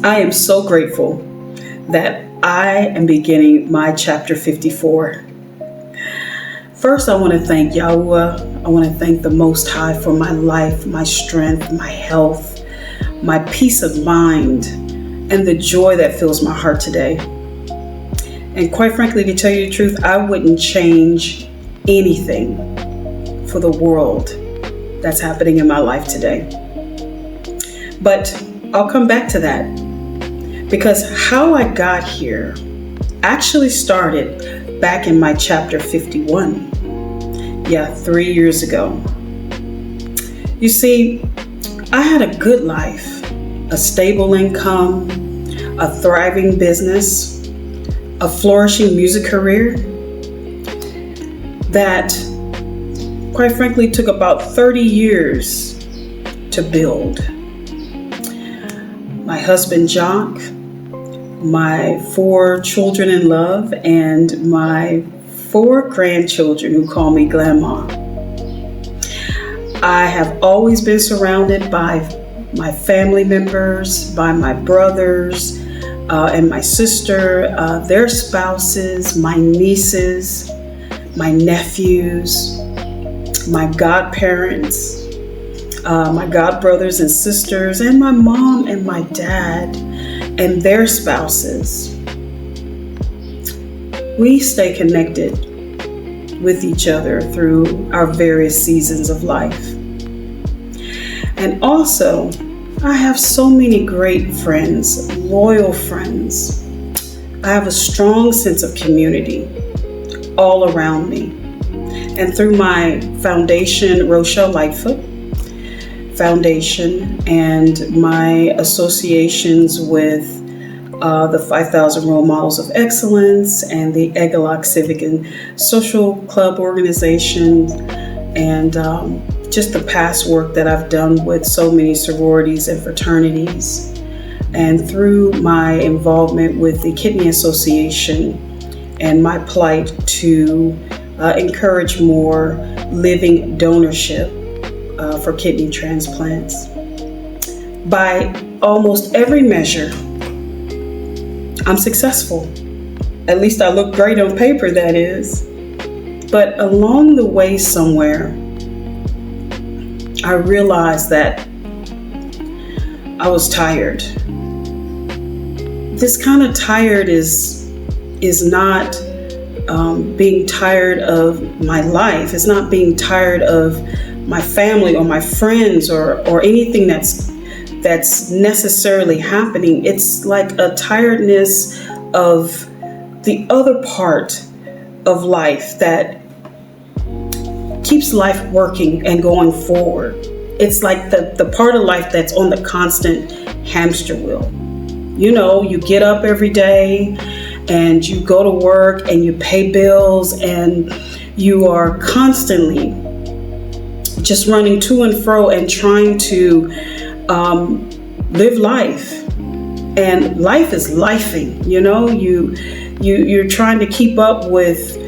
I am so grateful that I am beginning my chapter 54. First, I want to thank Yahuwah. I want to thank the Most High for my life, my strength, my health, my peace of mind, and the joy that fills my heart today. And quite frankly, to tell you the truth, I wouldn't change anything for the world that's happening in my life today. But I'll come back to that, because how I got here actually started back in my chapter 51. 3 years ago. You see, I had a good life, a stable income, a thriving business, a flourishing music career that, quite frankly, took about 30 years to build. My husband, Jock, my 4 children in love, and my 4 grandchildren who call me Grandma. I have always been surrounded by my family members, by my brothers and my sister, their spouses, my nieces, my nephews, my godparents, my godbrothers and sisters, and my mom and my dad and their spouses. We stay connected with each other through our various seasons of life. And also, I have so many great friends, loyal friends. I have a strong sense of community all around me. And through my foundation, Rochelle Lightfoot Foundation, and my associations with the 5,000 Role Models of Excellence and the Egalok Civic and Social Club organization, and just the past work that I've done with so many sororities and fraternities, and through my involvement with the Kidney Association and my plight to encourage more living donorship for kidney transplants. By almost every measure, I'm successful. At least I look great on paper, that is. But along the way somewhere, I realized that I was tired. This kind of tired is not being tired of my life. It's not being tired of my family or my friends or anything that's necessarily happening. It's like a tiredness of the other part of life that keeps life working and going forward. It's like the part of life that's on the constant hamster wheel. You know, you get up every day and you go to work and you pay bills, and you are constantly just running to and fro and trying to live life. And life is lifing, you know. You're trying to keep up with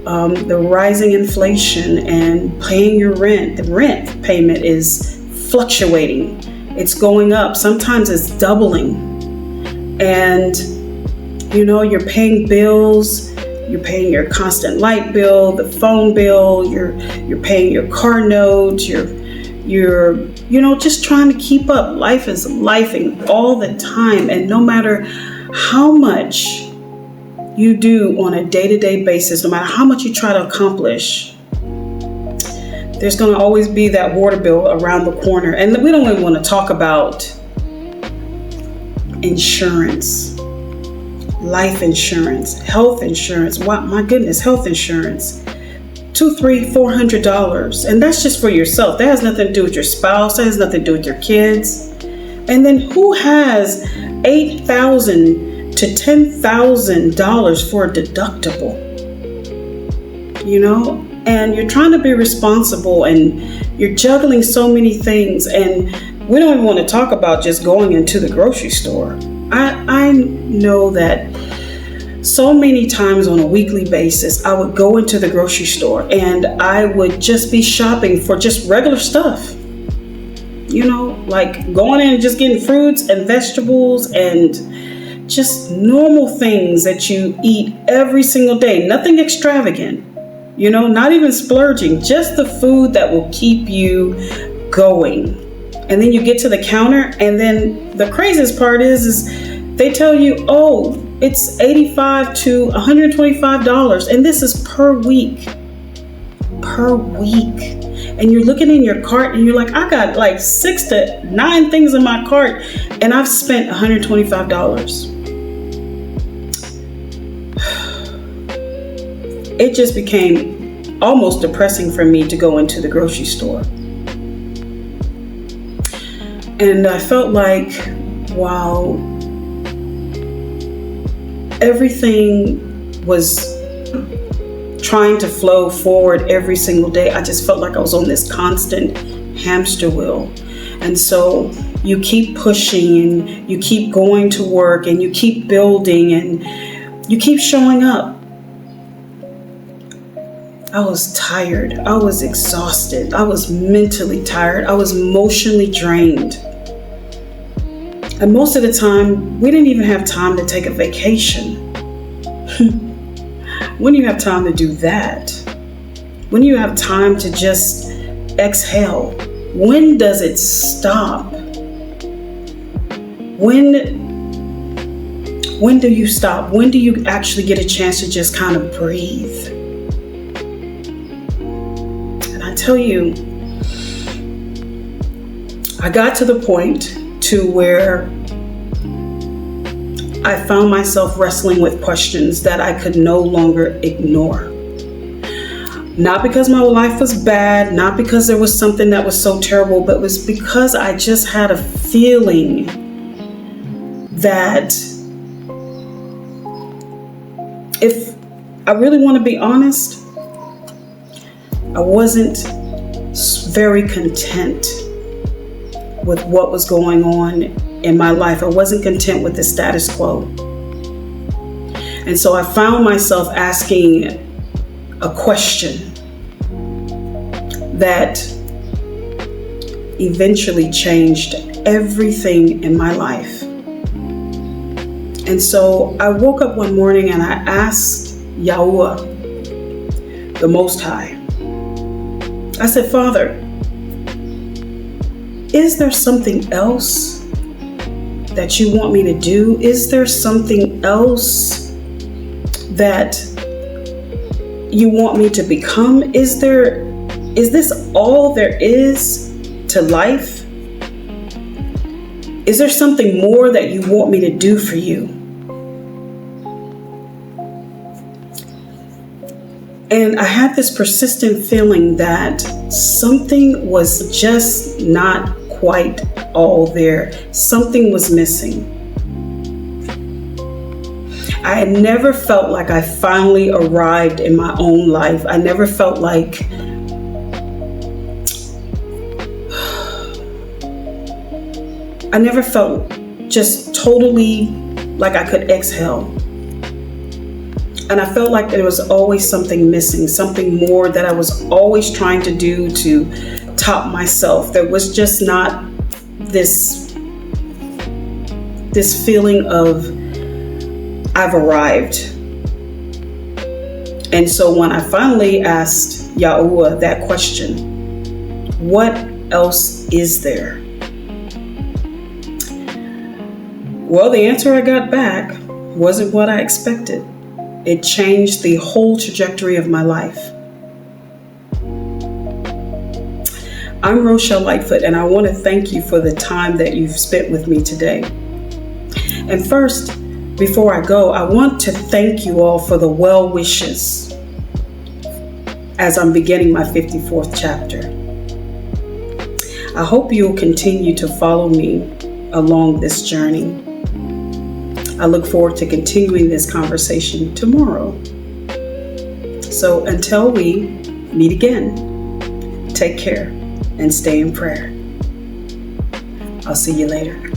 the rising inflation and paying your rent. The rent payment is fluctuating. It's going up. Sometimes it's doubling. And you know, you're paying bills. You're paying your constant light bill, the phone bill. You're paying your car note. You're just trying to keep up. Life is lifing all the time, and no matter how much you do on a day-to-day basis, no matter how much you try to accomplish, there's going to always be that water bill around the corner. And we don't even want to talk about insurance. Life insurance, health insurance. Wow, my goodness, health insurance. $200, $300, $400. And that's just for yourself. That has nothing to do with your spouse. That has nothing to do with your kids. And then who has $8,000 to $10,000 for a deductible? You know, and you're trying to be responsible and you're juggling so many things. And we don't even want to talk about just going into the grocery store. I know that so many times on a weekly basis, I would go into the grocery store and I would just be shopping for just regular stuff. like going in and just getting fruits and vegetables and just normal things that you eat every single day. Nothing extravagant, not even splurging, just the food that will keep you going. And then you get to the counter, and then the craziest part is they tell you, oh, it's $85 to $125, and this is per week. And you're looking in your cart and you're like, I got like 6 to 9 things in my cart and I've spent $125. It just became almost depressing for me to go into the grocery store. And I felt like, wow, everything was trying to flow forward every single day. I just felt like I was on this constant hamster wheel. And so you keep pushing and you keep going to work and you keep building and you keep showing up. I was tired. I was exhausted. I was mentally tired. I was emotionally drained. And most of the time, we didn't even have time to take a vacation. When do you have time to do that? When do you have time to just exhale? When does it stop? When do you stop? When do you actually get a chance to just kind of breathe? And I tell you, I got to the point to where I found myself wrestling with questions that I could no longer ignore. Not because my life was bad, not because there was something that was so terrible, but it was because I just had a feeling that if I really want to be honest, I wasn't very content with what was going on in my life. I wasn't content with the status quo. And so I found myself asking a question that eventually changed everything in my life. And so I woke up one morning and I asked Yahuwah, the Most High, I said, Father, is there something else that you want me to do? Is there something else that you want me to become? Is this all there is to life? Is there something more that you want me to do for you? And I had this persistent feeling that something was just not quite all there. Something was missing. I had never felt like I finally arrived in my own life. I never felt like just totally like I could exhale. And I felt like there was always something missing, something more that I was always trying to do to top myself. There was just not this feeling of I've arrived. And so when I finally asked Yahuwah that question, what else is there? Well, the answer I got back wasn't what I expected. It changed the whole trajectory of my life. I'm Rochelle Lightfoot, and I want to thank you for the time that you've spent with me today. And first, before I go, I want to thank you all for the well wishes as I'm beginning my 54th chapter. I hope you'll continue to follow me along this journey. I look forward to continuing this conversation tomorrow. So until we meet again, take care and stay in prayer. I'll see you later.